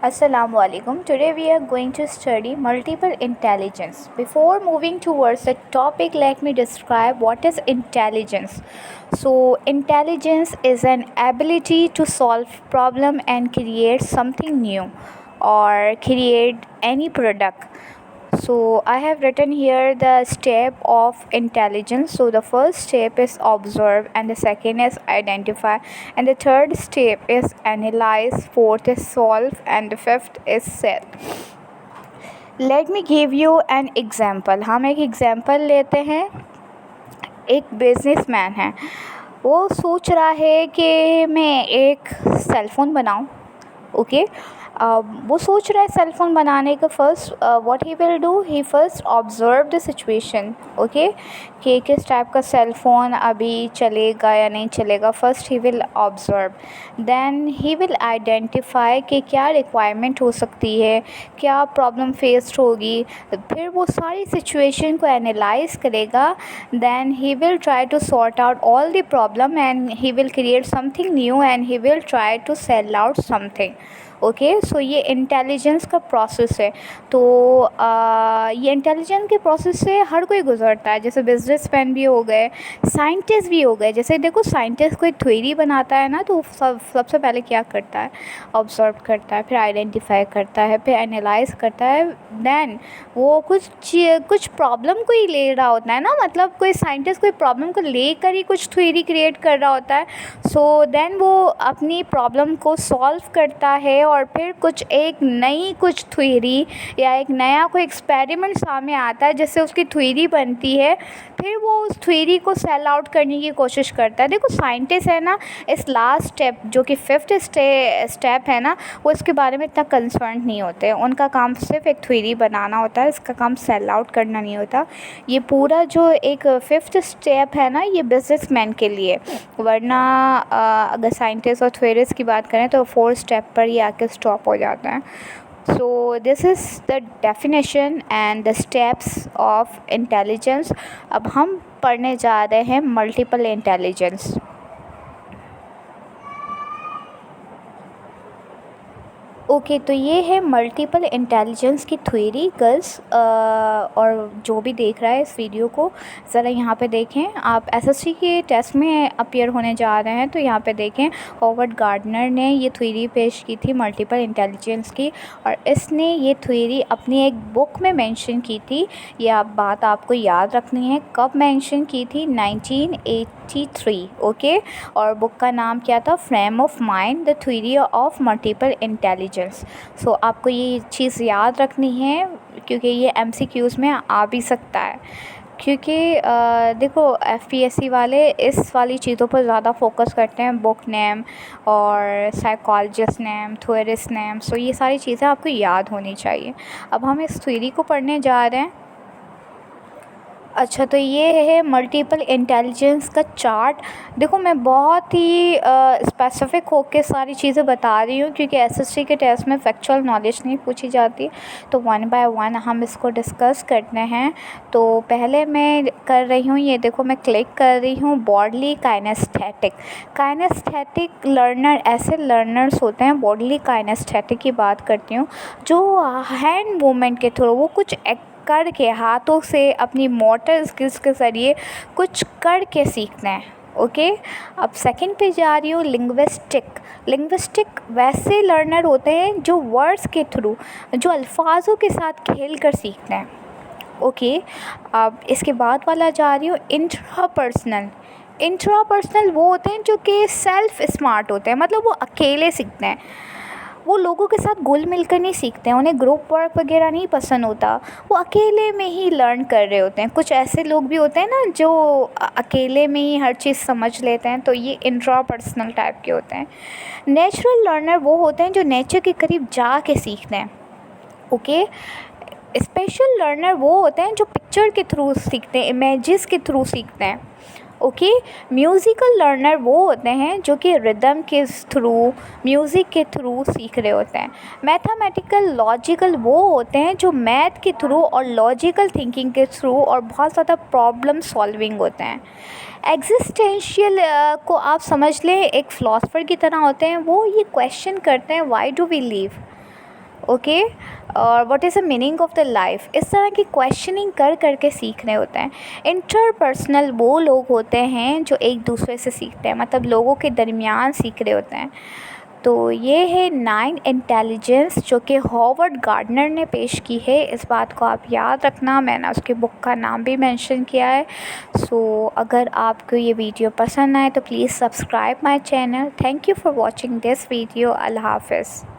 Assalamu alaikum. Today we are going to study multiple intelligence. Before moving towards the topic, let me describe what is intelligence. So, intelligence is an ability to solve problem and create something new or create any product. So I have written here the step of intelligence. So the first step is observe, and the second is identify, and the third step is analyze, fourth is solve, and the fifth is sell. Let me give you an example. हम एक example लेते हैं. एक businessman है, वो सोच रहा है कि मैं एक सेल फ़ोन बनाऊं. ओके. वो सोच रहा है सेल फ़ोन बनाने का. First what he will do, he first observe the situation. Okay, कि किस टाइप का सेल फ़ोन अभी चलेगा या नहीं चलेगा. First he will observe, then he will identify कि क्या रिक्वायरमेंट हो सकती है, क्या प्रॉब्लम फेस्ड होगी. फिर वो सारी सिचुएशन को एनालाइज करेगा. Then he will try to sort out all the problem and he will create something new and he will try to sell out something. Okay. So ये इंटेलिजेंस का process है. तो ये इंटेलिजेंस के process से हर कोई गुजरता है. जैसे बिजनेसमैन भी हो गए, साइंटिस्ट भी हो गए. जैसे देखो, साइंटिस्ट कोई थ्योरी बनाता है ना, तो सबसे पहले क्या करता है, ऑब्जर्व करता है, फिर आइडेंटिफाई करता है, फिर एनालाइज करता है. देन वो कुछ प्रॉब्लम को ही ले रहा होता है ना, मतलब कोई साइंटिस्ट कोई प्रॉब्लम को लेकर ही कुछ थ्योरी क्रिएट कर रहा होता है. सो देन वो अपनी प्रॉब्लम को सॉल्व करता है और फिर कुछ एक नई कुछ थ्योरी या एक नया कोई एक्सपेरिमेंट सामने आता है जिससे उसकी थ्योरी बनती है. फिर वो उस थ्योरी को सेल आउट करने की कोशिश करता है. देखो, साइंटिस्ट है ना, इस लास्ट स्टेप जो कि फिफ्थ स्टेप है ना, वो इसके बारे में इतना कंसर्न नहीं होते. उनका काम सिर्फ एक थ्योरी बनाना होता है, इसका काम सेल आउट करना नहीं होता. ये पूरा जो एक फिफ्थ स्टेप है ना, ये बिजनेसमैन के लिए. वरना अगर साइंटिस्ट और थ्योरिस्ट की बात करें तो फोर्थ स्टेप पर ही आके स्टॉप हो जाता है. So this is the definition and the steps of intelligence. अब हम पढ़ने जा रहे हैं मल्टीपल इंटेलिजेंस. ओके, तो ये है मल्टीपल इंटेलिजेंस की थ्योरी. गर्ल्स और जो भी देख रहा है इस वीडियो को, ज़रा यहाँ पे देखें. आप एसएससी के टेस्ट में अपीयर होने जा रहे हैं तो यहाँ पे देखें. हॉवर्ड गार्डनर ने ये थ्योरी पेश की थी मल्टीपल इंटेलिजेंस की, और इसने ये थ्योरी अपनी एक बुक में मेंशन की थी. ये बात आपको याद रखनी है. कब मेंशन की थी? 1983. ओके. और बुक का नाम क्या था? Frame of mind, the theory of multiple intelligence. So आपको ये चीज़ याद रखनी है क्योंकि ये एमसीक्यूज़ में आ भी सकता है. क्योंकि देखो, एफपीएससी वाले इस वाली चीज़ों पर ज़्यादा फोकस करते हैं, बुक नेम और साइकोलॉजिस्ट नेम, थ्योरिस्ट नेम. सो ये सारी चीज़ें आपको याद होनी चाहिए. अब हम इस थ्योरी को पढ़ने जा रहे हैं. अच्छा, तो ये है मल्टीपल इंटेलिजेंस का चार्ट. देखो, मैं बहुत ही स्पेसिफ़िक होकर सारी चीज़ें बता रही हूँ क्योंकि एसएससी के टेस्ट में फैक्चुअल नॉलेज नहीं पूछी जाती. तो वन बाय वन हम इसको डिस्कस करते हैं. तो पहले मैं कर रही हूँ, ये देखो मैं क्लिक कर रही हूँ, बॉडली काइनेस्थेटिक. काइनेस्थेटिक लर्नर ऐसे लर्नर्स होते हैं, बॉडली काइनेस्थेटिक की बात करती हूँ, जो हैंड मूवमेंट के थ्रू वो कुछ करके, हाथों से अपनी मोटर स्किल्स के ज़रिए कुछ करके सीखते हैं. ओके. अब सेकंड पे जा रही हूँ, लिंग्विस्टिक. लिंग्विस्टिक वैसे लर्नर होते हैं जो वर्ड्स के थ्रू, जो अल्फाजों के साथ खेल कर सीखते हैं. ओके. अब इसके बाद वाला जा रही हूँ, इंट्रापर्सनल. इंट्रापर्सनल वो होते हैं जो कि सेल्फ स्मार्ट होते हैं, मतलब वो अकेले सीखते हैं. वो लोगों के साथ घुल मिल कर नहीं सीखते हैं, उन्हें ग्रुप वर्क वगैरह नहीं पसंद होता, वो अकेले में ही लर्न कर रहे होते हैं. कुछ ऐसे लोग भी होते हैं ना जो अकेले में ही हर चीज़ समझ लेते हैं, तो ये इंट्रापर्सनल टाइप के होते हैं. नेचुरल लर्नर वो होते हैं जो नेचर के करीब जा के सीखते हैं. ओके. स्पेशल लर्नर वो होते हैं जो पिक्चर के थ्रू सीखते हैं, इमेजेस के थ्रू सीखते हैं. ओके. म्यूज़िकल लर्नर वो होते हैं जो कि रिदम के थ्रू, म्यूज़िक के थ्रू सीख रहे होते हैं. मैथमेटिकल लॉजिकल वो होते हैं जो मैथ के थ्रू और लॉजिकल थिंकिंग के थ्रू और बहुत ज़्यादा प्रॉब्लम सॉल्विंग होते हैं. एग्जिस्टेंशियल को आप समझ लें एक फ़िलासफ़र की तरह होते हैं. वो ये क्वेश्चन करते हैं, why do we live. Okay. और what is the meaning of the life, इस तरह की क्वेश्चनिंग कर कर के सीख रहे होते हैं। इंटरपर्सनल वो लोग होते हैं जो एक दूसरे से सीखते हैं, मतलब लोगों के दरमियान सीख रहे होते हैं। तो ये है 9 इंटेलिजेंस जो कि हॉवर्ड गार्डनर ने पेश की है। इस बात को आप याद रखना, मैंने उसकी बुक का नाम भी मेंशन किया है। सो अगर आपको ये वीडियो पसंद आए तो please subscribe my channel. Thank you for watching this video. अल्लाह हाफ़िज़।